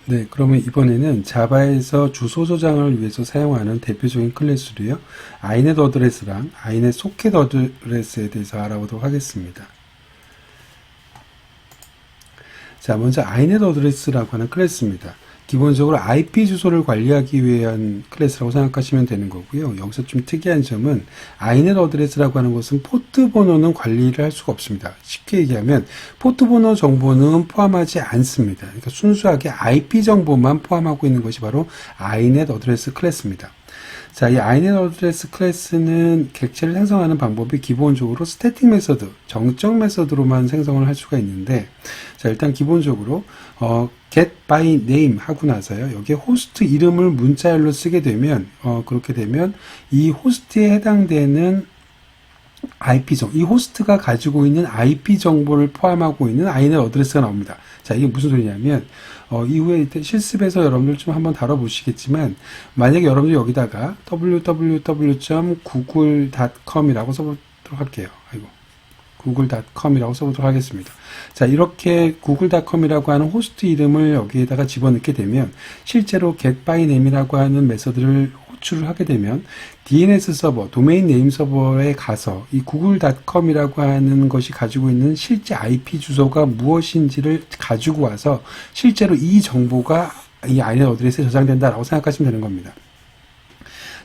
네, 그러면 이번에는 자바에서 주소 저장을 위해서 사용하는 대표적인 클래스로요. 아이넷 어드레스랑 아이넷 소켓 어드레스에 대해서 알아보도록 하겠습니다. 자, 먼저 아이넷 어드레스라고 하는 클래스입니다. 기본적으로 IP 주소를 관리하기 위한 클래스라고 생각하시면 되는 거고요. 여기서 좀 특이한 점은 아이넷 어드레스라고 하는 것은 포트 번호는 관리를 할 수가 없습니다. 쉽게 얘기하면 포트 번호 정보는 포함하지 않습니다. 그러니까 순수하게 IP 정보만 포함하고 있는 것이 바로 아이넷 어드레스 클래스입니다. 자, 이 아이넷 어드레스 클래스는 객체를 생성하는 방법이 기본적으로 스태틱 메서드, 정적 메서드로만 생성을 할 수가 있는데, 자, 일단 기본적으로 get by name 하고 나서요. 여기에 호스트 이름을 문자열로 쓰게 되면 그렇게 되면 이 호스트에 해당되는 IP 이 호스트가 가지고 있는 IP 정보를 포함하고 있는 아이넷 어드레스가 나옵니다. 자, 이게 무슨 소리냐면 이후에 실습에서 여러분들 좀 한번 다뤄보시겠지만, 만약에 여러분들 여기다가 www.google.com이라고 써보도록 할게요. google.com이라고 써보도록 하겠습니다. 자, 이렇게 google.com이라고 하는 호스트 이름을 여기에다가 집어넣게 되면 실제로 getByName이라고 하는 메서드를 호출을 하게 되면 DNS 서버, 도메인 네임 서버에 가서 이 google.com이라고 하는 것이 가지고 있는 실제 IP 주소가 무엇인지를 가지고 와서 실제로 이 정보가 이 아이넷 어드레스에 저장된다라고 생각하시면 되는 겁니다.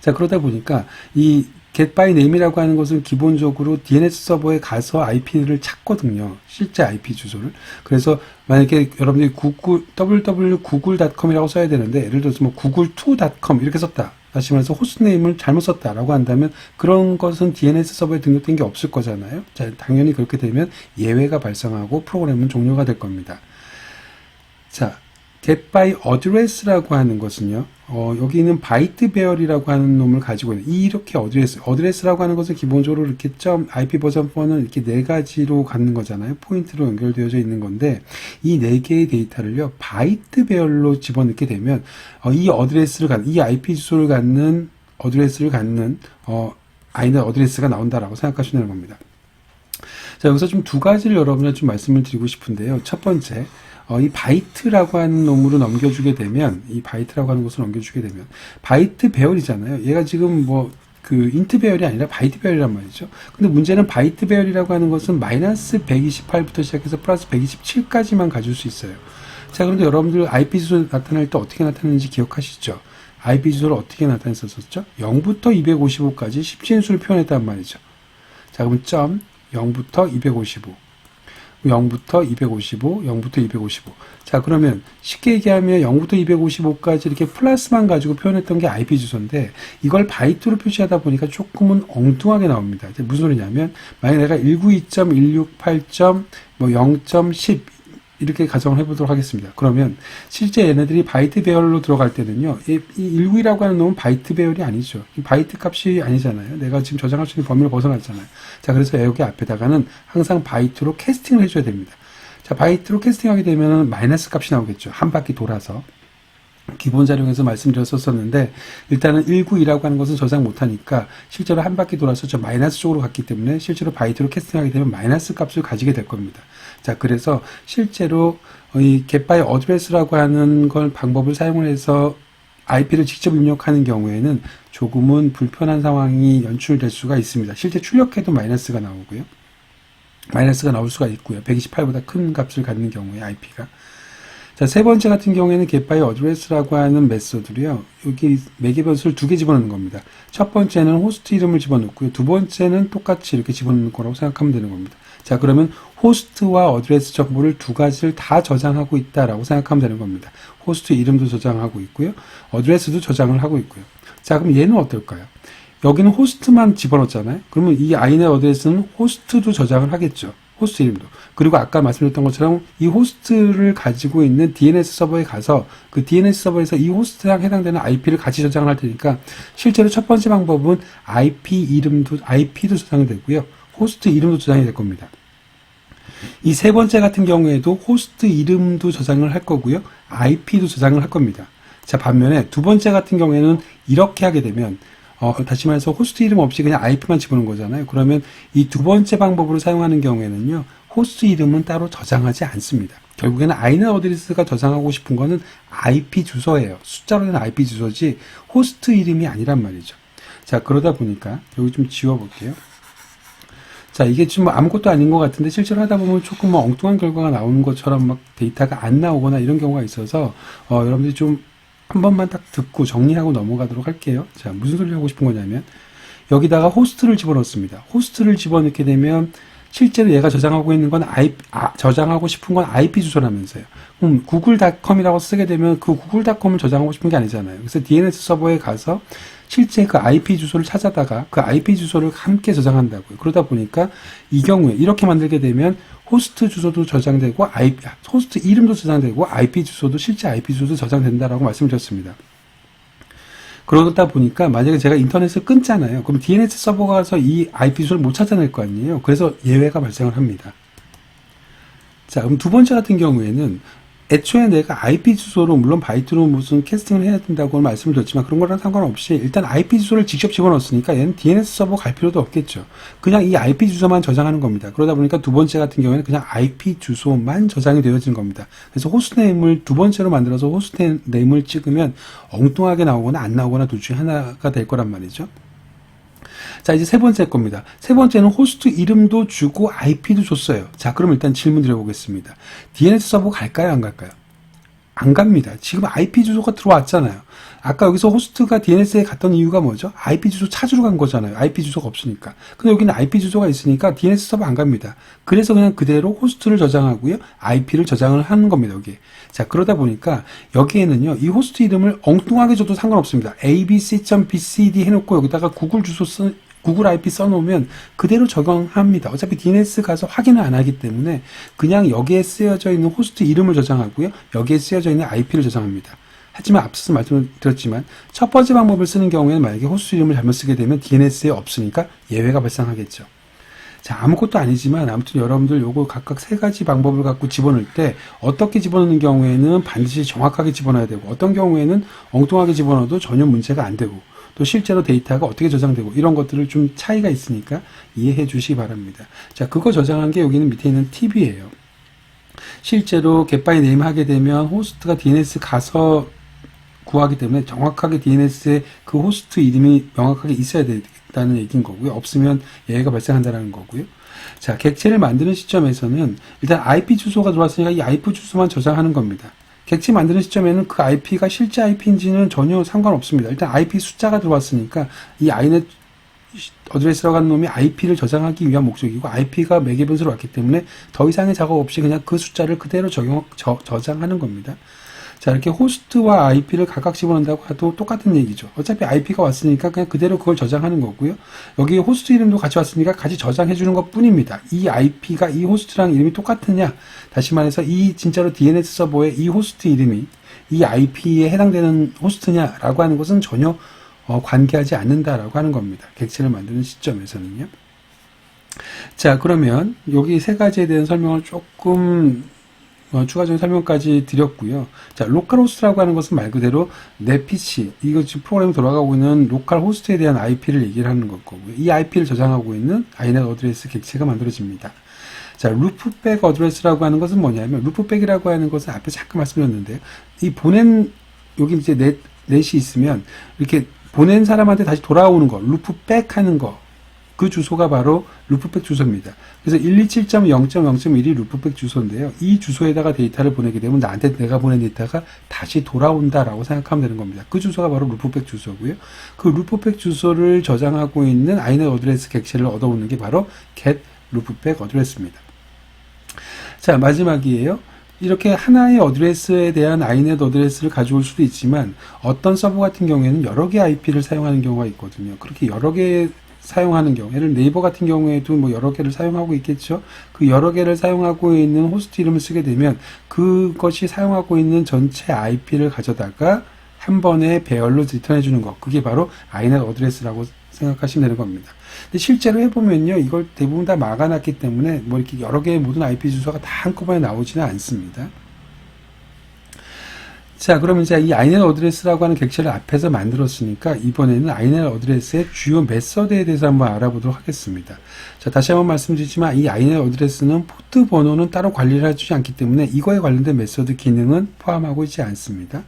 자, 그러다 보니까 이 getByName이라고 하는 것은 기본적으로 DNS 서버에 가서 IP를 찾거든요. 실제 IP 주소를. 그래서 만약에 여러분들이 www.google.com이라고 써야 되는데, 예를 들어서 뭐 google2.com 이렇게 썼다. 다시 말해서 호스트네임을 잘못 썼다라고 한다면 그런 것은 DNS 서버에 등록된 게 없을 거잖아요. 자, 당연히 그렇게 되면 예외가 발생하고 프로그램은 종료가 될 겁니다. 자, getByAddress라고 하는 것은요, 여기는 바이트 배열이라고 하는 놈을 가지고 있는, 이렇게 어드레스라고 하는 것은 기본적으로 이렇게 IP 버전 4는 이렇게 네 가지로 갖는 거잖아요. 포인트로 연결되어져 있는 건데, 이 네 개의 데이터를요, 바이트 배열로 집어넣게 되면, 이 IP 주소를 갖는, 아이넷 어드레스가 나온다라고 나오시면 되는 겁니다. 자, 여기서 좀 두 가지를 여러분한테 좀 말씀을 드리고 싶은데요. 첫 번째, 이 바이트라고 하는 놈으로 넘겨주게 되면, 바이트 배열이잖아요. 얘가 지금 인트 배열이 아니라 바이트 배열이란 말이죠. 근데 문제는 바이트 배열이라고 하는 것은 마이너스 128부터 시작해서 플러스 127까지만 가질 수 있어요. 자, 그런데 여러분들 IP 주소 나타날 때 어떻게 나타나는지 기억하시죠? IP 주소를 어떻게 나타냈었죠? 0부터 255까지 10진수를 표현했단 말이죠. 자, 그럼 0부터 255. 0부터 255, 0부터 255. 자, 그러면 쉽게 얘기하면 0부터 255까지 이렇게 플러스만 가지고 표현했던 게 IP 주소인데, 이걸 바이트로 표시하다 보니까 조금은 엉뚱하게 나옵니다. 이제 무슨 소리냐면, 만약 내가 192.168.0.10 이렇게 가정을 해보도록 하겠습니다. 그러면 실제 얘네들이 바이트 배열로 들어갈 때는요, 이 192라고 하는 놈은 바이트 배열이 아니죠. 바이트 값이 아니잖아요. 내가 지금 저장할 수 있는 범위를 벗어났잖아요. 자, 그래서 여기 앞에다가는 항상 바이트로 캐스팅을 해줘야 됩니다. 자, 바이트로 캐스팅하게 되면 마이너스 값이 나오겠죠. 한 바퀴 돌아서. 기본 자료에서 말씀드렸었는데, 일단은 192라고 하는 것은 저장 못하니까 실제로 한 바퀴 돌아서 저 마이너스 쪽으로 갔기 때문에 실제로 바이트로 캐스팅하게 되면 마이너스 값을 가지게 될 겁니다. 자, 그래서 실제로 이 getByAddress라고 하는 걸 방법을 사용을 해서 IP를 직접 입력하는 경우에는 조금은 불편한 상황이 연출될 수가 있습니다. 실제 출력해도 마이너스가 나오고요. 마이너스가 나올 수가 있고요. 128보다 큰 값을 갖는 경우에 IP가. 자, 세 번째 같은 경우에는 getByAddress라고 하는 메소드로요. 여기 매개 변수를 두 개 집어넣는 겁니다. 첫 번째는 호스트 이름을 집어넣고요. 두 번째는 똑같이 이렇게 집어넣는 거라고 생각하면 되는 겁니다. 자, 그러면 호스트와 어드레스 정보를 두 가지를 다 저장하고 있다라고 생각하면 되는 겁니다. 호스트 이름도 저장하고 있고요. 어드레스도 저장을 하고 있고요. 자, 그럼 얘는 어떨까요? 여기는 호스트만 집어넣었잖아요. 그러면 이 아이넷 어드레스는 호스트도 저장을 하겠죠. 호스트 이름도. 그리고 아까 말씀드렸던 것처럼 이 호스트를 가지고 있는 DNS 서버에 가서 그 DNS 서버에서 이 호스트랑 해당되는 IP를 같이 저장을 할 테니까 실제로 첫 번째 방법은 IP도 저장이 되고요. 호스트 이름도 저장이 될 겁니다. 이 세 번째 같은 경우에도 호스트 이름도 저장을 할 거고요. IP도 저장을 할 겁니다. 자, 반면에 두 번째 같은 경우에는 이렇게 하게 되면 다시 말해서 호스트 이름 없이 그냥 IP만 집어넣은 거잖아요. 그러면 이 두 번째 방법으로 사용하는 경우에는요, 호스트 이름은 따로 저장하지 않습니다. 결국에는 inet 어드레스가 저장하고 싶은 거는 IP 주소예요. 숫자로 된 IP 주소지 호스트 이름이 아니란 말이죠. 자, 그러다 보니까 여기 좀 지워볼게요. 자, 이게 지금 아무것도 아닌 것 같은데 실제로 하다 보면 조금 엉뚱한 결과가 나오는 것처럼 막 데이터가 안 나오거나 이런 경우가 있어서 여러분들이 좀 한 번만 딱 듣고 정리하고 넘어가도록 할게요. 자, 무슨 소리를 하고 싶은 거냐면 여기다가 호스트를 집어넣습니다. 호스트를 집어넣게 되면 실제로 얘가 저장하고 있는 건 저장하고 싶은 건 IP 주소라면서요. 그럼 구글닷컴이라고 쓰게 되면 그 구글닷컴을 저장하고 싶은 게 아니잖아요. 그래서 DNS 서버에 가서 실제 그 IP 주소를 찾아다가 그 IP 주소를 함께 저장한다고요. 그러다 보니까 이 경우에 이렇게 만들게 되면 호스트 주소도 저장되고 호스트 이름도 저장되고 IP 주소도 실제 IP 주소도 저장된다라고 말씀을 드렸습니다. 그러다 보니까 만약에 제가 인터넷을 끊잖아요. 그럼 DNS 서버가 가서 이 IP 주소를 못 찾아낼 거 아니에요. 그래서 예외가 발생을 합니다. 자, 그럼 두 번째 같은 경우에는 애초에 내가 IP 주소로 물론 바이트로 무슨 캐스팅을 해야 된다고 말씀을 드렸지만 그런 거랑 상관없이 일단 IP 주소를 직접 집어넣었으니까 얘는 DNS 서버 갈 필요도 없겠죠. 그냥 이 IP 주소만 저장하는 겁니다. 그러다 보니까 두 번째 같은 경우에는 그냥 IP 주소만 저장이 되어진 겁니다. 그래서 호스트네임을 두 번째로 만들어서 호스트네임을 찍으면 엉뚱하게 나오거나 안 나오거나 둘 중에 하나가 될 거란 말이죠. 자, 이제 세 번째 겁니다. 세 번째는 호스트 이름도 주고 IP도 줬어요. 자, 그럼 일단 질문 드려보겠습니다. DNS 서버 갈까요? 안 갈까요? 안 갑니다. 지금 IP 주소가 들어왔잖아요. 아까 여기서 호스트가 DNS에 갔던 이유가 뭐죠? IP 주소 찾으러 간 거잖아요. IP 주소가 없으니까. 근데 여기는 IP 주소가 있으니까 DNS 서버 안 갑니다. 그래서 그냥 그대로 호스트를 저장하고요. IP를 저장을 하는 겁니다, 여기. 자, 그러다 보니까 여기에는요, 이 호스트 이름을 엉뚱하게 줘도 상관없습니다. abc.bcd 해놓고 여기다가 구글 IP 써놓으면 그대로 적용합니다. 어차피 DNS 가서 확인을 안 하기 때문에 그냥 여기에 쓰여져 있는 호스트 이름을 저장하고요. 여기에 쓰여져 있는 IP를 저장합니다. 하지만 앞서서 말씀드렸지만 첫 번째 방법을 쓰는 경우에는 만약에 호스트 이름을 잘못 쓰게 되면 DNS에 없으니까 예외가 발생하겠죠. 자, 아무것도 아니지만 아무튼 여러분들 요거 각각 세 가지 방법을 갖고 집어넣을 때 어떻게 집어넣는 경우에는 반드시 정확하게 집어넣어야 되고 어떤 경우에는 엉뚱하게 집어넣어도 전혀 문제가 안 되고 또 실제로 데이터가 어떻게 저장되고 이런 것들을 좀 차이가 있으니까 이해해 주시기 바랍니다. 자, 그거 저장한 게 여기는 밑에 있는 팁이에요. 실제로 get by name 하게 되면 호스트가 DNS 가서 구하기 때문에 정확하게 DNS에 그 호스트 이름이 명확하게 있어야 된다는 얘기인 거고요. 없으면 예외가 발생한다는 거고요. 자, 객체를 만드는 시점에서는 일단 IP 주소가 들어왔으니까 이 IP 주소만 저장하는 겁니다. 객체 만드는 시점에는 그 IP가 실제 IP인지는 전혀 상관없습니다. 일단 IP 숫자가 들어왔으니까 이 inet 어드레스라고 하는 놈이 IP를 저장하기 위한 목적이고 IP가 매개변수로 왔기 때문에 더 이상의 작업 없이 그냥 그 숫자를 그대로 저장하는 겁니다. 자, 이렇게 호스트와 IP를 각각 집어넣는다고 해도 똑같은 얘기죠. 어차피 IP가 왔으니까 그냥 그대로 그걸 저장하는 거고요. 여기 호스트 이름도 같이 왔으니까 같이 저장해 주는 것 뿐입니다. 이 IP가 이 호스트랑 이름이 똑같으냐? 다시 말해서 이 진짜로 DNS 서버의 이 호스트 이름이 이 IP에 해당되는 호스트냐라고 하는 것은 전혀 관계하지 않는다라고 하는 겁니다. 객체를 만드는 시점에서는요. 자, 그러면 여기 세 가지에 대한 설명을 조금 추가적인 설명까지 드렸고요. 자, 로컬 호스트라고 하는 것은 말 그대로 내 PC, 이거 지금 프로그램이 돌아가고 있는 로컬 호스트에 대한 IP를 얘기를 하는 거고요. 이 IP를 저장하고 있는 inet 어드레스 객체가 만들어집니다. 자, 루프백 어드레스라고 하는 것은 뭐냐면, 루프백이라고 하는 것은 앞에 잠깐 말씀드렸는데요. 이 여기 이제 넷이 있으면, 이렇게 보낸 사람한테 다시 돌아오는 거, 루프백 하는 거, 그 주소가 바로 루프백 주소입니다. 그래서 127.0.0.1이 루프백 주소인데요. 이 주소에다가 데이터를 보내게 되면 나한테 내가 보낸 데이터가 다시 돌아온다라고 생각하면 되는 겁니다. 그 주소가 바로 루프백 주소고요. 그 루프백 주소를 저장하고 있는 inet 어드레스 객체를 얻어오는 게 바로 get 루프백 어드레스입니다. 자, 마지막이에요. 이렇게 하나의 어드레스에 대한 inet 어드레스를 가져올 수도 있지만 어떤 서버 같은 경우에는 여러 개 IP를 사용하는 경우가 있거든요. 그렇게 여러 개 사용하는 경우, 예를 네이버 같은 경우에도 뭐 여러 개를 사용하고 있겠죠. 그 여러 개를 사용하고 있는 호스트 이름을 쓰게 되면 그것이 사용하고 있는 전체 IP를 가져다가 한 번에 배열로 리턴해 주는 것, 그게 바로 inet 어드레스라고 생각하시면 되는 겁니다. 근데 실제로 해보면요, 이걸 대부분 다 막아놨기 때문에 뭐 이렇게 여러 개의 모든 IP 주소가 다 한꺼번에 나오지는 않습니다. 자, 그럼 이제 이 init 어드레스라고 하는 객체를 앞에서 만들었으니까 이번에는 init 어드레스의 주요 메서드에 대해서 한번 알아보도록 하겠습니다. 자, 다시 한번 말씀드리지만 이 init 어드레스는 포트 번호는 따로 관리를 해주지 않기 때문에 이거에 관련된 메서드 기능은 포함하고 있지 않습니다.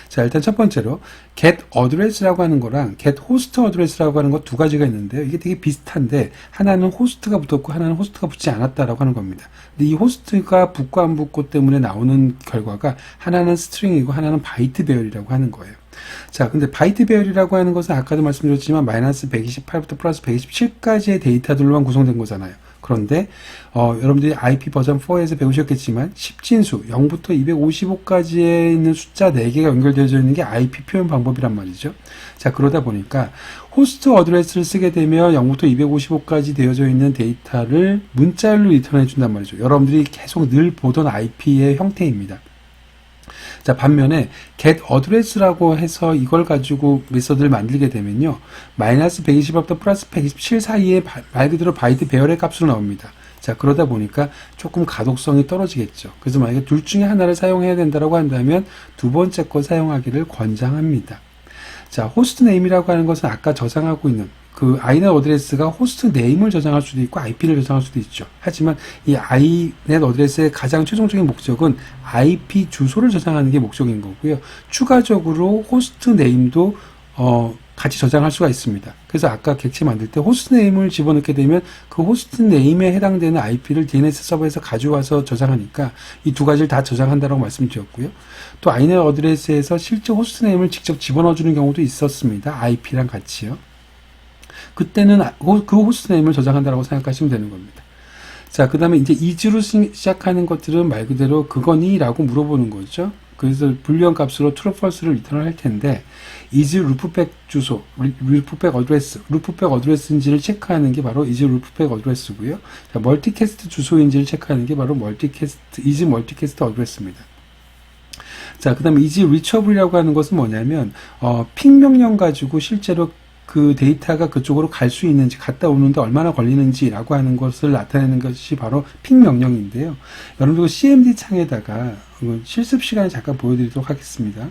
자, 일단 첫 번째로 get address라고 하는 거랑 get host address라고 하는 거 두 가지가 있는데요. 이게 되게 비슷한데 하나는 호스트가 붙었고 하나는 호스트가 붙지 않았다라고 하는 겁니다. 근데 이 호스트가 붙고 안 붙고 때문에 나오는 결과가 하나는 스트링이고 하나는 바이트 배열이라고 하는 거예요. 자, 근데 바이트 배열이라고 하는 것은 아까도 말씀드렸지만 마이너스 128부터 플러스 127까지의 데이터들로만 구성된 거잖아요. 그런데 여러분들이 IP 버전 4에서 배우셨겠지만 10진수 0부터 255까지에 있는 숫자 4개가 연결되어져 있는 게 IP 표현 방법이란 말이죠. 자, 그러다 보니까 호스트 어드레스를 쓰게 되면 0부터 255까지 되어져 있는 데이터를 문자열로 리턴해 준단 말이죠. 여러분들이 계속 늘 보던 IP의 형태입니다. 자, 반면에 get address라고 해서 이걸 가지고 메서드를 만들게 되면요. 마이너스 120부터 플러스 127 사이에 말 그대로 바이트 배열의 값으로 나옵니다. 자, 그러다 보니까 조금 가독성이 떨어지겠죠. 그래서 만약에 둘 중에 하나를 사용해야 된다고 한다면 두 번째 거 사용하기를 권장합니다. 자, 호스트 네임이라고 하는 것은 아까 저장하고 있는 그 init 어드레스가 호스트 네임을 저장할 수도 있고 IP를 저장할 수도 있죠. 하지만 이 init 어드레스의 가장 최종적인 목적은 IP 주소를 저장하는 게 목적인 거고요. 추가적으로 호스트 네임도 같이 저장할 수가 있습니다. 그래서 아까 객체 만들 때 호스트 네임을 집어넣게 되면 그 호스트 네임에 해당되는 IP를 DNS 서버에서 가져와서 저장하니까 이 두 가지를 다 저장한다라고 말씀드렸고요. 또 init 어드레스에서 실제 호스트 네임을 직접 집어넣어주는 경우도 있었습니다. IP랑 같이요. 그때는 그 호스트 네임을 저장한다라고 생각하시면 되는 겁니다. 자, 그 다음에 이제 is로 시작하는 것들은 말 그대로 그거니? 라고 물어보는 거죠. 그래서 불리한 값으로 true, false를 리턴을 할 텐데 is loopback 주소, loopback address, loopback address인지를 체크하는 게 바로 is loopback address고요. 자, multicast 주소인지를 체크하는 게 바로 is multicast address입니다. 자, 그 다음에 is reachable이라고 하는 것은 뭐냐면 핑 명령 가지고 실제로 그 데이터가 그쪽으로 갈 수 있는지, 갔다 오는데 얼마나 걸리는지라고 하는 것을 나타내는 것이 바로 핑 명령인데요. 여러분들 CMD 창에다가 실습 시간에 잠깐 보여드리도록 하겠습니다.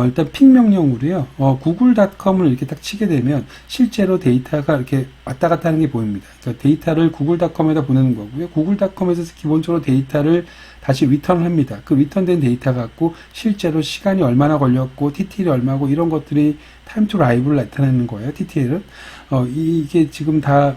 일단 핑 명령으로요. google.com을 이렇게 딱 치게 되면 실제로 데이터가 이렇게 왔다 갔다 하는 게 보입니다. 그러니까 데이터를 google.com에다 보내는 거고요. google.com에서 기본적으로 데이터를 다시 리턴을 합니다. 그 리턴된 데이터 갖고 실제로 시간이 얼마나 걸렸고 TTL이 얼마고 이런 것들이 time to live를 나타내는 거예요. TTL은 이게 지금 다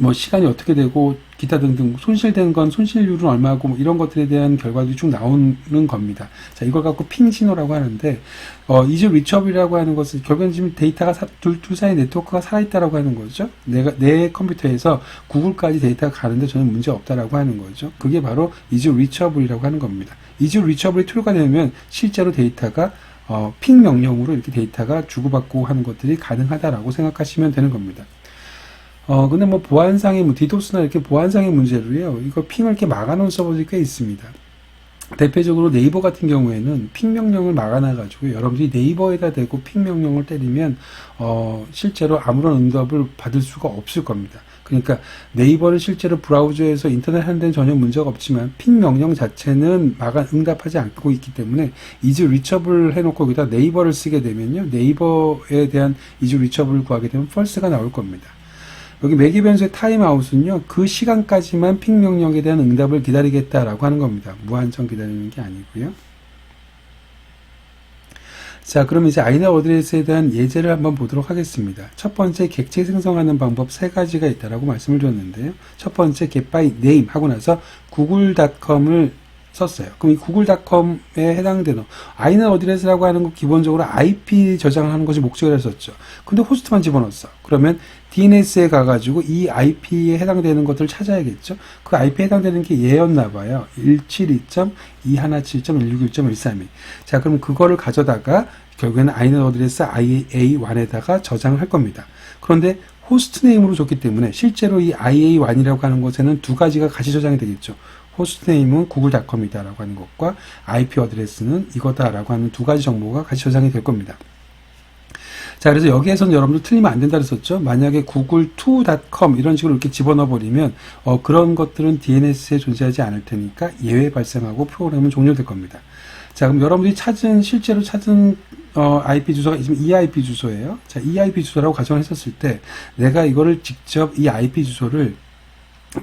뭐 시간이 어떻게 되고 기타 등등 손실된 건 손실률은 얼마고 뭐 이런 것들에 대한 결과들이 쭉 나오는 겁니다. 자, 이걸 갖고 핑 신호라고 하는데 is reachable이라고 하는 것은 결국엔 지금 데이터가 둘 사이 네트워크가 살아있다라고 하는 거죠. 내 컴퓨터에서 구글까지 데이터가 가는데 저는 문제 없다라고 하는 거죠. 그게 바로 is reachable이라고 하는 겁니다. is reachable이 true가 되면 실제로 데이터가 핑 명령으로 이렇게 데이터가 주고받고 하는 것들이 가능하다라고 생각하시면 되는 겁니다. 근데 뭐 보안상의 디도스나 이렇게 보안상의 문제로요. 이거 핑을 이렇게 막아놓은 서버들이 꽤 있습니다. 대표적으로 네이버 같은 경우에는 핑 명령을 막아놔가지고 여러분들이 네이버에다 대고 핑 명령을 때리면 실제로 아무런 응답을 받을 수가 없을 겁니다. 그러니까 네이버를 실제로 브라우저에서 인터넷 하는 데는 전혀 문제가 없지만 핑 명령 자체는 응답하지 않고 있기 때문에 is reachable 해놓고 여기다 네이버를 쓰게 되면요. 네이버에 대한 is reachable을 구하게 되면 false가 나올 겁니다. 여기 매개 변수의 타임아웃은요, 그 시간까지만 핑 명령에 대한 응답을 기다리겠다라고 하는 겁니다. 무한정 기다리는 게 아니고요. 자, 그럼 이제 init 어드레스에 대한 예제를 한번 보도록 하겠습니다. 첫 번째, 객체 생성하는 방법 세 가지가 있다라고 말씀을 드렸는데요. 첫 번째, get by name 하고 나서 google.com을 썼어요. 그럼 이 google.com에 해당되는 init 어드레스라고 하는 거 기본적으로 IP 저장을 하는 것이 목적이라 했었죠. 근데 호스트만 집어넣었어. 그러면 DNS에 가가지고 이 IP에 해당되는 것들을 찾아야겠죠. 그 IP에 해당되는 게 얘였나 봐요. 172.217.161.132. 자, 그럼 그거를 가져다가 결국에는 init 어드레스 IA1에다가 저장을 할 겁니다. 그런데 호스트 네임으로 줬기 때문에 실제로 이 IA1이라고 하는 것에는 두 가지가 같이 저장이 되겠죠. 호스트 네임은 google.com이다라고 하는 것과 IP 어드레스는 이거다라고 하는 두 가지 정보가 같이 저장이 될 겁니다. 자, 그래서 여기에서는 여러분들 틀리면 안 된다 그랬었죠. 만약에 google2.com 이런 식으로 이렇게 집어넣어 버리면 그런 것들은 DNS에 존재하지 않을 테니까 예외 발생하고 프로그램은 종료될 겁니다. 자, 그럼 여러분들이 실제로 찾은 IP 주소가 지금 이 IP 주소예요. 자, 이 IP 주소라고 가정을 했었을 때 내가 이거를 직접 이 IP 주소를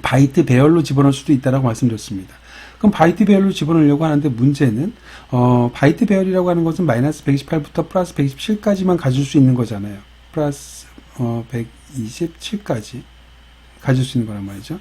바이트 배열로 집어넣을 수도 있다라고 말씀드렸습니다. 그럼 바이트 배열로 집어넣으려고 하는데 문제는 바이트 배열이라고 하는 것은 마이너스 128부터 플러스 127까지만 가질 수 있는 거잖아요. 플러스 127까지 가질 수 있는 거란 말이죠.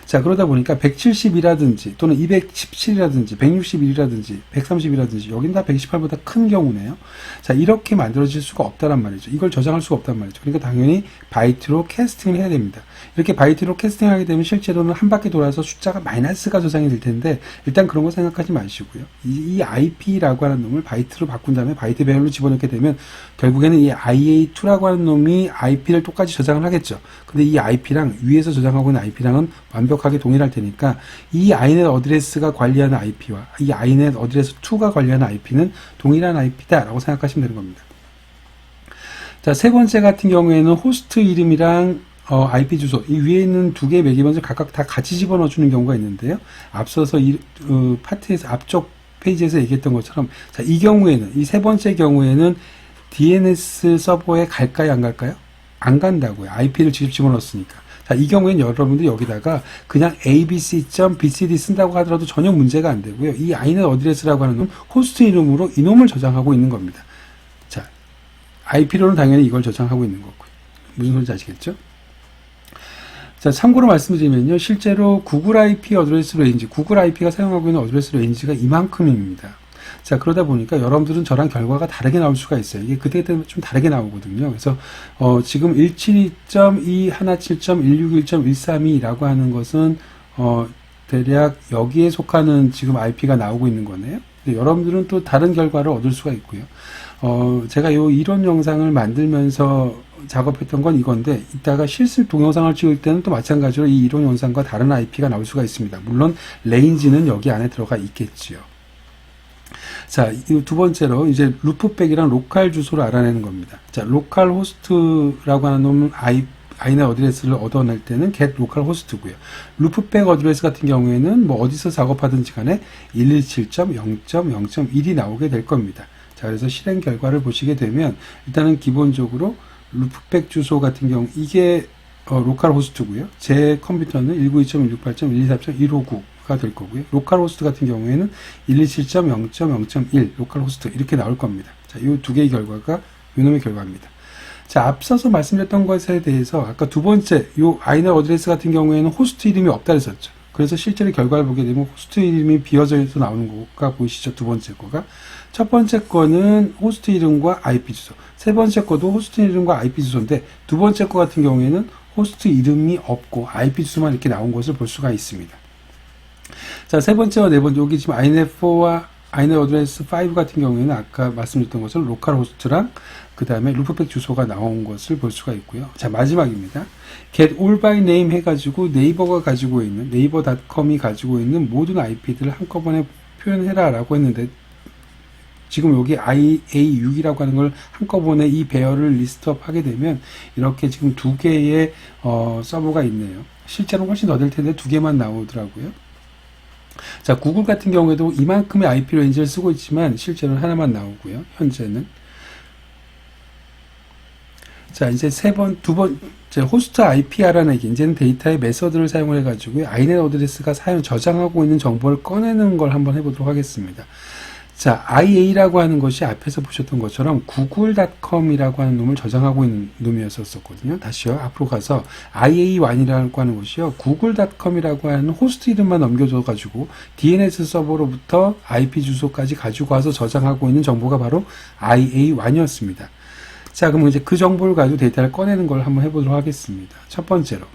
자, 그러다 보니까 170이라든지 또는 217이라든지 161이라든지 130이라든지 여긴 다 128보다 큰 경우네요. 자, 이렇게 만들어질 수가 없다란 말이죠. 이걸 저장할 수가 없단 말이죠. 그러니까 당연히 바이트로 캐스팅을 해야 됩니다. 이렇게 바이트로 캐스팅하게 되면 실제로는 한 바퀴 돌아서 숫자가 마이너스가 저장이 될 텐데 일단 그런 거 생각하지 마시고요. 이 IP라고 하는 놈을 바이트로 바꾼 다음에 바이트 배열로 집어넣게 되면 결국에는 이 IA2라고 하는 놈이 IP를 똑같이 저장을 하겠죠. 근데 이 IP랑 위에서 저장하고 있는 IP랑은 완벽하게 동일할 테니까 이 INET 어드레스가 관리하는 IP와 이 INET 어드레스 2가 관리하는 IP는 동일한 IP다라고 생각하시면 되는 겁니다. 자, 세 번째 같은 경우에는 호스트 이름이랑 IP 주소, 이 위에 있는 두 개의 매개변을 각각 다 같이 집어넣어주는 경우가 있는데요. 앞서서 파트에서 앞쪽 페이지에서 얘기했던 것처럼, 자, 이 경우에는, 이 세 번째 경우에는 DNS 서버에 갈까요, 안 갈까요? 안 간다고요. IP를 직접 집어넣었으니까. 자, 이 경우에는 여러분들이 여기다가 그냥 abc.bcd 쓴다고 하더라도 전혀 문제가 안 되고요. 이 INET 어드레스라고 하는 놈, 호스트 이름으로 이놈을 저장하고 있는 겁니다. 자, IP로는 당연히 이걸 저장하고 있는 거고요. 무슨 소리인지 아시겠죠? 자, 참고로 말씀드리면요. 실제로 구글 IP 어드레스 레인지, 구글 IP가 사용하고 있는 어드레스 레인지가 이만큼입니다. 자, 그러다 보니까 여러분들은 저랑 결과가 다르게 나올 수가 있어요. 이게 그때그때 좀 다르게 나오거든요. 그래서, 지금 172.217.161.132라고 하는 것은, 대략 여기에 속하는 지금 IP가 나오고 있는 거네요. 근데 여러분들은 또 다른 결과를 얻을 수가 있고요. 제가 요 이론 영상을 만들면서 작업했던 건 이건데, 이따가 실습 동영상을 찍을 때는 또 마찬가지로 이 이론 영상과 다른 IP가 나올 수가 있습니다. 물론, 레인지는 여기 안에 들어가 있겠지요. 자, 이 두 번째로 이제 루프백이랑 로컬 주소를 알아내는 겁니다. 자, 로컬 호스트라고 하는 놈은 INET 어드레스를 얻어낼 때는 get local host고요. 루프백 어드레스 같은 경우에는 뭐 어디서 작업하든지 간에 117.0.0.1이 나오게 될 겁니다. 자, 그래서 실행 결과를 보시게 되면 일단은 기본적으로 루프백 주소 같은 경우 이게 로컬 호스트고요. 제 컴퓨터는 192.168.124.159가 될 거고요. 로컬 호스트 같은 경우에는 127.0.0.1 로컬 호스트 이렇게 나올 겁니다. 자, 이 두 개의 결과가 이놈의 결과입니다. 자, 앞서서 말씀드렸던 것에 대해서 아까 두 번째 요 INET 어드레스 같은 경우에는 호스트 이름이 없다 그랬었죠. 그래서 실제로 결과를 보게 되면 호스트 이름이 비어져서 나오는 거가 보이시죠? 두 번째 거가. 첫 번째 거는 호스트 이름과 IP 주소. 세 번째 거도 호스트 이름과 IP 주소인데 두 번째 거 같은 경우에는 호스트 이름이 없고 IP 주소만 이렇게 나온 것을 볼 수가 있습니다. 자, 세 번째와 네 번째, 여기 지금 INET4와 INET 어드레스 5 같은 경우에는 아까 말씀드렸던 것처럼 로컬 호스트랑 그 다음에 루프백 주소가 나온 것을 볼 수가 있고요. 자, 마지막입니다. get all by name 해가지고 네이버가 가지고 있는, 네이버닷컴이 가지고 있는 모든 IP들을 한꺼번에 표현해라 라고 했는데 지금 여기 IA6이라고 하는 걸 한꺼번에 이 배열을 리스트업 하게 되면 이렇게 지금 두 개의 서버가 있네요. 실제로는 훨씬 더 될 텐데 두 개만 나오더라고요. 자, 구글 같은 경우에도 이만큼의 IP 레인지를 쓰고 있지만 실제로는 하나만 나오고요. 현재는. 자, 이제 두 번째 호스트 IP 알아내기. 이제는 데이터의 메서드를 사용을 해가지고 INET 어드레스가 저장하고 있는 정보를 꺼내는 걸 한번 해보도록 하겠습니다. 자, IA라고 하는 것이 앞에서 보셨던 것처럼 google.com이라고 하는 놈을 저장하고 있는 놈이었었거든요. 다시요. 앞으로 가서 IA1이라고 하는 것이요. google.com이라고 하는 호스트 이름만 넘겨줘가지고 DNS 서버로부터 IP 주소까지 가지고 와서 저장하고 있는 정보가 바로 IA1이었습니다. 자, 그럼 이제 그 정보를 가지고 데이터를 꺼내는 걸 한번 해보도록 하겠습니다. 첫 번째로.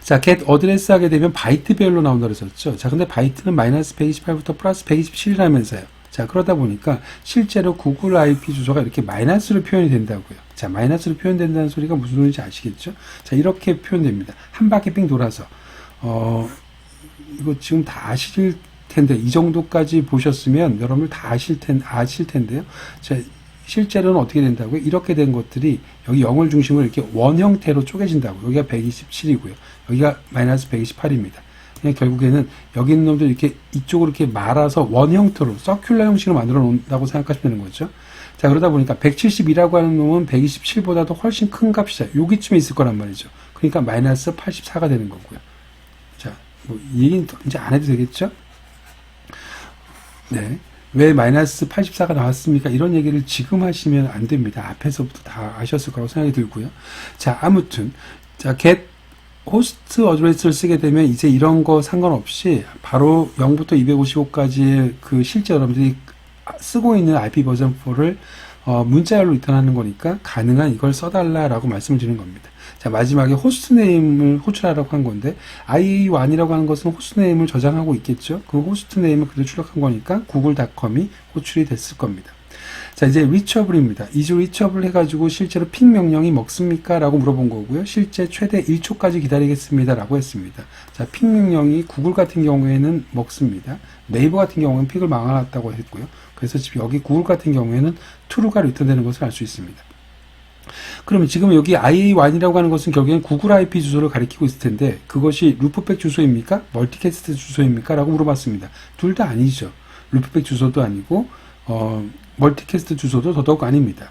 자, get 어드레스 하게 되면 바이트 배열로 나온다고 했었죠. 자, 근데 바이트는 마이너스 128부터 플러스 127이라면서요. 자, 그러다 보니까 실제로 구글 IP 주소가 이렇게 마이너스로 표현이 된다고요. 자, 마이너스로 표현된다는 소리가 무슨 소리인지 아시겠죠? 자, 이렇게 표현됩니다. 한 바퀴 빙 돌아서. 이거 지금 다 아실 텐데, 이 정도까지 보셨으면 여러분들 다 아실 텐데요. 자, 실제로는 어떻게 된다고요? 이렇게 된 것들이 여기 0을 중심으로 이렇게 원 형태로 쪼개진다고. 여기가 127이고요. 여기가 마이너스 128입니다. 그냥 결국에는 여기 있는 놈들 이렇게 이쪽으로 이렇게 말아서 원 형태로 서큘러 형식으로 만들어 놓는다고 생각하시면 되는 거죠. 자, 그러다 보니까 172라고 하는 놈은 127보다도 훨씬 큰 값이다. 여기쯤에 있을 거란 말이죠. 그러니까 마이너스 84가 되는 거고요. 자, 뭐 이 얘기는 이제 안 해도 되겠죠? 네. 왜 마이너스 84가 나왔습니까? 이런 얘기를 지금 하시면 안 됩니다. 앞에서부터 다 아셨을 거라고 생각이 들고요. 자, 아무튼, 자, get 호스트 어드레스를 쓰게 되면 이제 이런 거 상관없이 바로 0부터 255까지의 그 실제 여러분들이 쓰고 있는 IP 버전 4를 문자열로 리턴하는 거니까 가능한 이걸 써달라라고 말씀을 드리는 겁니다. 자, 마지막에 호스트네임을 호출하라고 한 건데 IA1이라고 하는 것은 호스트네임을 저장하고 있겠죠. 그 호스트네임을 그대로 출력한 거니까 구글닷컴이 호출이 됐을 겁니다. 자, 이제 reachable입니다. is reachable 해가지고 실제로 픽 명령이 먹습니까? 라고 물어본 거고요. 실제 최대 1초까지 기다리겠습니다. 라고 했습니다. 자, 픽 명령이 구글 같은 경우에는 먹습니다. 네이버 같은 경우에는 픽을 막아놨다고 했고요. 그래서 지금 여기 구글 같은 경우에는 true가 리턴되는 것을 알 수 있습니다. 그러면 지금 여기 IA1이라고 하는 것은 결국엔 구글 IP 주소를 가리키고 있을 텐데 그것이 루프백 주소입니까? 멀티캐스트 주소입니까? 라고 물어봤습니다. 둘 다 아니죠. 루프백 주소도 아니고 멀티캐스트 주소도 더더욱 아닙니다.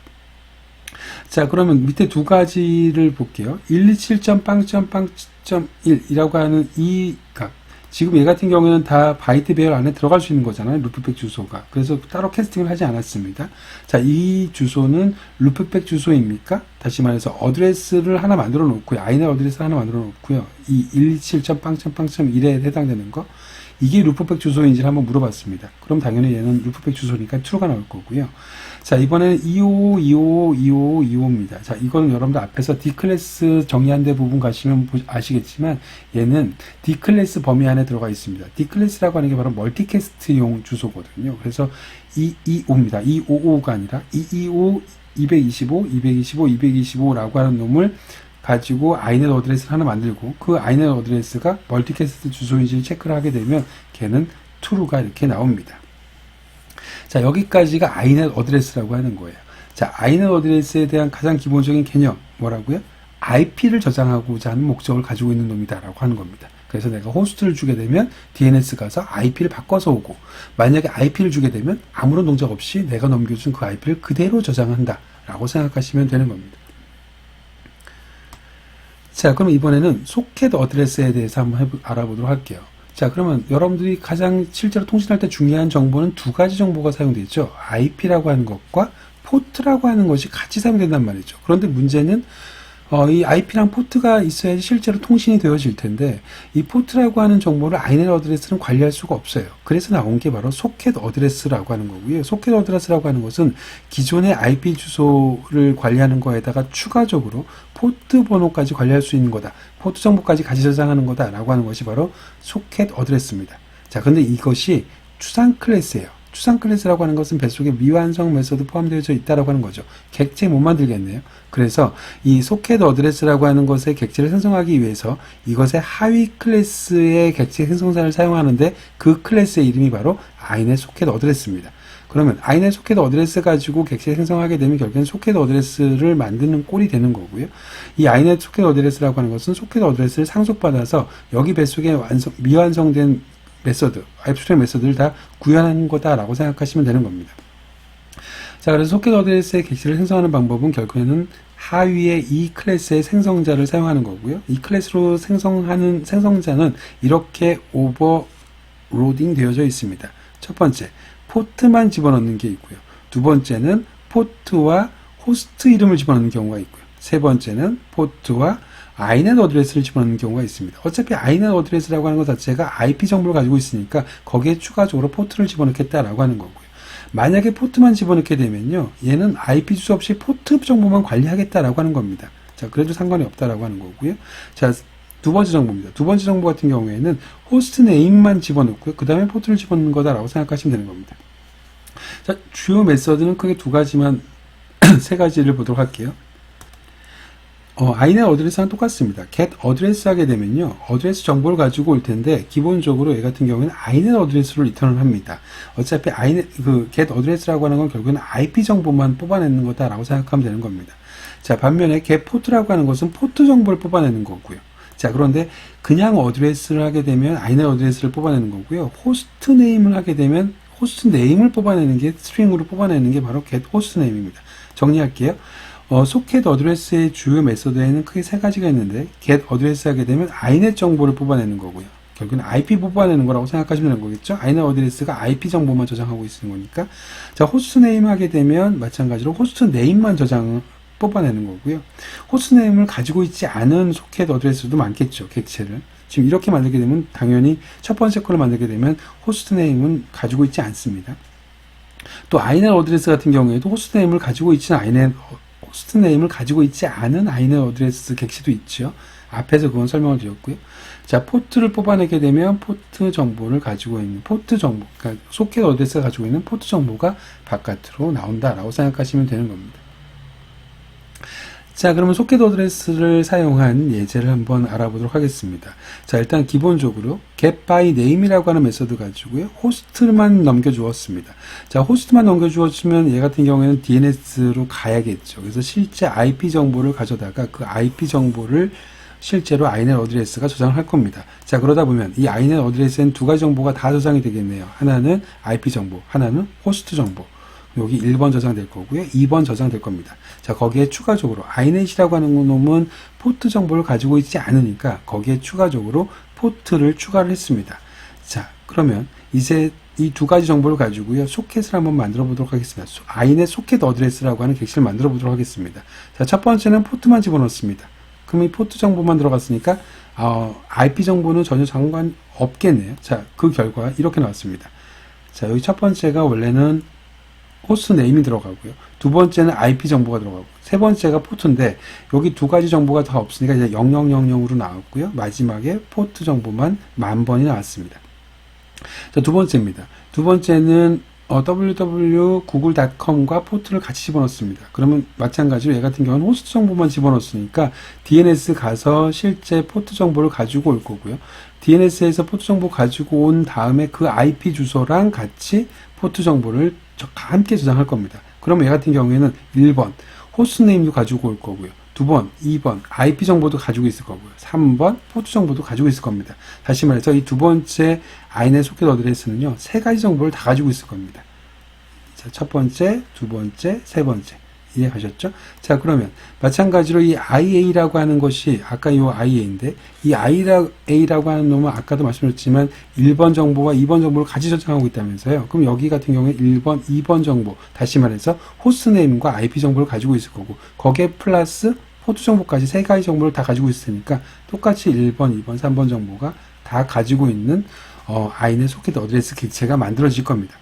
자, 그러면 밑에 두 가지를 볼게요. 127.0.0.1이라고 하는 이 값. 지금 얘 같은 경우에는 다 바이트 배열 안에 들어갈 수 있는 거잖아요. 루프백 주소가. 그래서 따로 캐스팅을 하지 않았습니다. 자, 이 주소는 루프백 주소입니까? 다시 말해서 어드레스를 하나 만들어 놓고요. 아이넷 어드레스 하나 만들어 놓고요. 이 127.0.0.1에 해당되는 거. 이게 루프백 주소인지를 한번 물어봤습니다. 그럼 당연히 얘는 루프백 주소니까 true가 나올 거고요. 자, 이번에는 255입니다. 자, 이거는 여러분들 앞에서 D클래스 정의한 데 부분 가시면 아시겠지만 얘는 D클래스 범위 안에 들어가 있습니다. D클래스라고 하는 게 바로 멀티캐스트용 주소거든요. 그래서 225입니다. 255가 아니라 225, 225, 225, 225라고 하는 놈을 가지고 아이넷 어드레스를 하나 만들고 그 아이넷 어드레스가 멀티캐스트 주소인지를 체크를 하게 되면 걔는 true가 이렇게 나옵니다. 자, 여기까지가 아이넷 어드레스라고 하는 거예요. 자, 아이넷 어드레스에 대한 가장 기본적인 개념 뭐라고요? IP를 저장하고자 하는 목적을 가지고 있는 놈이다라고 하는 겁니다. 그래서 내가 호스트를 주게 되면 DNS 가서 IP를 바꿔서 오고 만약에 IP를 주게 되면 아무런 동작 없이 내가 넘겨준 그 IP를 그대로 저장한다 라고 생각하시면 되는 겁니다. 자, 그럼 이번에는 소켓 어드레스에 대해서 한번 알아보도록 할게요. 자, 그러면 여러분들이 가장 실제로 통신할 때 중요한 정보는 두 가지 정보가 사용되죠. IP라고 하는 것과 포트라고 하는 것이 같이 사용된단 말이죠. 그런데 문제는 이 IP랑 포트가 있어야지 실제로 통신이 되어질 텐데 이 포트라고 하는 정보를 아이넷 어드레스는 관리할 수가 없어요. 그래서 나온 게 바로 소켓 어드레스라고 하는 거고요. 소켓 어드레스라고 하는 것은 기존의 IP 주소를 관리하는 거에다가 추가적으로 포트 번호까지 관리할 수 있는 거다. 포트 정보까지 같이 저장하는 거다라고 하는 것이 바로 소켓 어드레스입니다. 자, 근데 이것이 추상 클래스예요. 추상 클래스라고 하는 것은 뱃속에 미완성 메소드 포함되어 있다라고 하는 거죠. 객체 못 만들겠네요. 그래서 이 소켓 어드레스라고 하는 것의 객체를 생성하기 위해서 이것의 하위 클래스의 객체 생성자를 사용하는데 그 클래스의 이름이 바로 아이넷 소켓 어드레스입니다. 그러면 아이넷 소켓 어드레스 가지고 객체 생성하게 되면 결국엔 소켓 어드레스를 만드는 꼴이 되는 거고요. 이 아이넷 소켓 어드레스라고 하는 것은 소켓 어드레스를 상속받아서 여기 뱃속에 미완성된 메서드, 압스트랙트 메서드를 다 구현하는 거다라고 생각하시면 되는 겁니다. 자, 그래서 소켓 어드레스의 객체를 생성하는 방법은 결국에는 하위의 이 클래스의 생성자를 사용하는 거고요. 이 클래스로 생성하는 생성자는 이렇게 오버로딩 되어져 있습니다. 첫 번째, 포트만 집어넣는 게 있고요. 두 번째는 포트와 호스트 이름을 집어넣는 경우가 있고요. 세 번째는 포트와 아이넷 어드레스를 집어넣는 경우가 있습니다. 어차피 아이넷 어드레스라고 하는 것 자체가 IP 정보를 가지고 있으니까 거기에 추가적으로 포트를 집어넣겠다라고 하는 거고요. 만약에 포트만 집어넣게 되면요, 얘는 IP 주소 없이 포트 정보만 관리하겠다라고 하는 겁니다. 자, 그래도 상관이 없다라고 하는 거고요. 자, 두 번째 정보입니다. 두 번째 정보 같은 경우에는 호스트 네임만 집어넣고요. 그 다음에 포트를 집어넣는 거다라고 생각하시면 되는 겁니다. 자, 주요 메서드는 크게 두 가지만 세 가지를 보도록 할게요. 아이넷 어드레스랑 똑같습니다. get 어드레스 하게 되면요, 어드레스 정보를 가지고 올 텐데, 기본적으로 얘 같은 경우에는 아이넷 어드레스로 리턴을 합니다. 어차피 get 어드레스라고 하는 건 결국에는 IP 정보만 뽑아내는 거다라고 생각하면 되는 겁니다. 자, 반면에 get 포트라고 하는 것은 포트 정보를 뽑아내는 거고요. 자, 그런데 그냥 어드레스를 하게 되면 아이넷 어드레스를 뽑아내는 거고요. 호스트 네임을 하게 되면 호스트 네임을 뽑아내는 게 스트링으로 뽑아내는 게 바로 get 호스트 네임입니다. 정리할게요. 소켓 어드레스의 주요 메소드에는 크게 세 가지가 있는데 get 어드레스 하게 되면 아이넷 정보를 뽑아내는 거고요. 결국은 IP 뽑아내는 거라고 생각하시면 되는 거겠죠. 아이넷 어드레스가 IP 정보만 저장하고 있는 거니까. 자, 호스트 네임 하게 되면 마찬가지로 호스트 네임만 뽑아내는 거고요. 호스트 네임을 가지고 있지 않은 소켓 어드레스도 많겠죠. 객체를. 지금 이렇게 만들게 되면 당연히 첫 번째 거를 만들게 되면 호스트 네임은 가지고 있지 않습니다. 또 아이넷 어드레스 같은 경우에도 호스트 네임을 가지고 있지 않은 아이넷 어드레스 객체도 있죠. 앞에서 그건 설명을 드렸고요. 자, 포트를 뽑아내게 되면 포트 정보를 가지고 있는 포트 정보, 그러니까 소켓 어드레스가 가지고 있는 포트 정보가 바깥으로 나온다라고 생각하시면 되는 겁니다. 자, 그러면 소켓 어드레스를 사용한 예제를 한번 알아보도록 하겠습니다. 자, 일단 기본적으로 get by name이라고 하는 메소드 가지고요. 호스트만 넘겨주었습니다. 자, 호스트만 넘겨주었으면 얘 같은 경우에는 DNS로 가야겠죠. 그래서 실제 IP 정보를 가져다가 그 IP 정보를 실제로 아이넷 어드레스가 저장을 할 겁니다. 자, 그러다 보면 이 아이넷 어드레스에는 두 가지 정보가 다 저장이 되겠네요. 하나는 IP 정보, 하나는 호스트 정보. 여기 1번 저장될 거고요. 2번 저장될 겁니다. 자, 거기에 추가적으로 아이넷이라고 하는 놈은 포트 정보를 가지고 있지 않으니까 거기에 추가적으로 포트를 추가를 했습니다. 자, 그러면 이제 이 두 가지 정보를 가지고요. 소켓을 한번 만들어 보도록 하겠습니다. 아이넷 소켓 어드레스라고 하는 객체를 만들어 보도록 하겠습니다. 자, 첫 번째는 포트만 집어넣습니다. 그럼 이 포트 정보만 들어갔으니까 IP 정보는 전혀 상관없겠네요. 자, 그 결과 이렇게 나왔습니다. 자, 여기 첫 번째가 원래는 호스트 네임이 들어가고요. 두 번째는 IP 정보가 들어가고, 세 번째가 포트인데 여기 두 가지 정보가 다 없으니까 이제 0000으로 나왔고요. 마지막에 포트 정보만 10,000번이 나왔습니다. 자, 두 번째입니다. 두 번째는 www.google.com과 포트를 같이 집어넣습니다. 그러면 마찬가지로 얘 같은 경우는 호스트 정보만 집어넣었으니까 DNS 가서 실제 포트 정보를 가지고 올 거고요. DNS에서 포트 정보 가지고 온 다음에 그 IP 주소랑 같이 포트 정보를 함께 저장할 겁니다. 그러면 얘 같은 경우에는 1번 호스트 네임도 가지고 올 거고요. 2번, 2번 IP 정보도 가지고 있을 거고요. 3번 포트 정보도 가지고 있을 겁니다. 다시 말해서 이 두 번째 아이넷 소켓 어드레스는요, 세 가지 정보를 다 가지고 있을 겁니다. 자, 첫 번째, 두 번째, 세 번째. 이해가셨죠? 자, 그러면 마찬가지로 이 IA라고 하는 것이 아까 이 IA인데 이 IA라고 하는 놈은 아까도 말씀드렸지만 1번 정보와 2번 정보를 같이 저장하고 있다면서요. 그럼 여기 같은 경우에 1번, 2번 정보, 다시 말해서 호스트 네임과 IP 정보를 가지고 있을 거고 거기에 플러스 포트 정보까지 세 가지 정보를 다 가지고 있으니까 똑같이 1번, 2번, 3번 정보가 다 가지고 있는 아이넷 소켓 어드레스 객체가 만들어질 겁니다.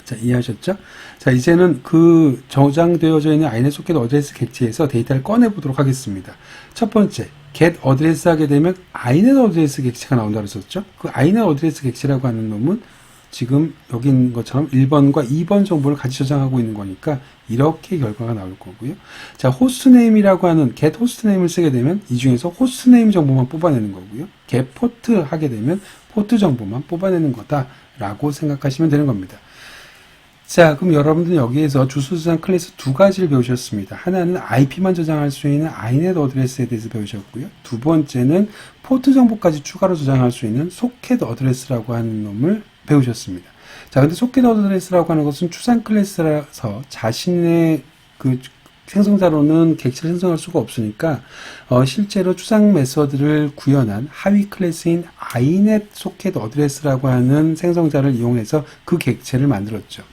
자, 이해하셨죠? 자, 이제는 그 저장되어져 있는 아이넷 소켓 어드레스 객체에서 데이터를 꺼내보도록 하겠습니다. 첫 번째, get 어드레스 하게 되면 아이넷 어드레스 객체가 나온다고 그랬었죠? 그 아이넷 어드레스 객체라고 하는 놈은 지금 여기 있는 것처럼 1번과 2번 정보를 같이 저장하고 있는 거니까 이렇게 결과가 나올 거고요. 자, 호스트 네임이라고 하는 get 호스트 네임을 쓰게 되면 이 중에서 호스트 네임 정보만 뽑아내는 거고요. get 포트 하게 되면 포트 정보만 뽑아내는 거다라고 생각하시면 되는 겁니다. 자, 그럼 여러분들은 여기에서 주소 저장 클래스 두 가지를 배우셨습니다. 하나는 IP만 저장할 수 있는 아이넷 어드레스에 대해서 배우셨고요. 두 번째는 포트 정보까지 추가로 저장할 수 있는 소켓 어드레스라고 하는 놈을 배우셨습니다. 자, 근데 소켓 어드레스라고 하는 것은 추상 클래스라서 자신의 그 생성자로는 객체를 생성할 수가 없으니까 실제로 추상 메서드를 구현한 하위 클래스인 아이넷 소켓 어드레스라고 하는 생성자를 이용해서 그 객체를 만들었죠.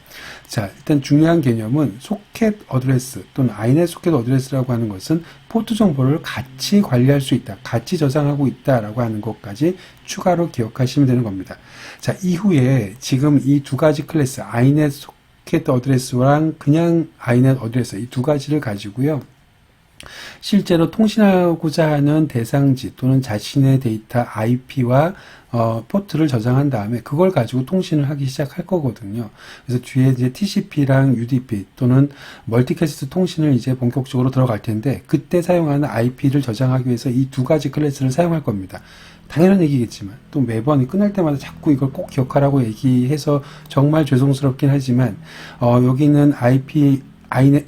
자, 일단 중요한 개념은 소켓 어드레스 또는 아이넷 소켓 어드레스라고 하는 것은 포트 정보를 같이 관리할 수 있다, 같이 저장하고 있다라고 하는 것까지 추가로 기억하시면 되는 겁니다. 자, 이후에 지금 이 두 가지 클래스 아이넷 소켓 어드레스랑 그냥 아이넷 어드레스 이 두 가지를 가지고요. 실제로 통신하고자 하는 대상지 또는 자신의 데이터 IP와 포트를 저장한 다음에 그걸 가지고 통신을 하기 시작할 거거든요. 그래서 뒤에 이제 TCP랑 UDP 또는 멀티캐스트 통신을 이제 본격적으로 들어갈 텐데 그때 사용하는 IP를 저장하기 위해서 이 두 가지 클래스를 사용할 겁니다. 당연한 얘기겠지만 또 매번 끝날 때마다 자꾸 이걸 꼭 기억하라고 얘기해서 정말 죄송스럽긴 하지만 여기 있는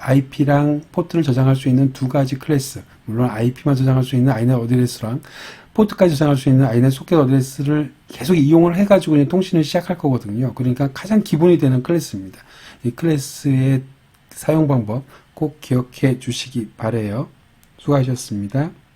IP랑 포트를 저장할 수 있는 두 가지 클래스, 물론 IP만 저장할 수 있는 아이넷 어드레스랑 포트까지 저장할 수 있는 아이넷 소켓 어드레스를 계속 이용을 해가지고 그냥 통신을 시작할 거거든요. 그러니까 가장 기본이 되는 클래스입니다. 이 클래스의 사용 방법 꼭 기억해 주시기 바래요. 수고하셨습니다.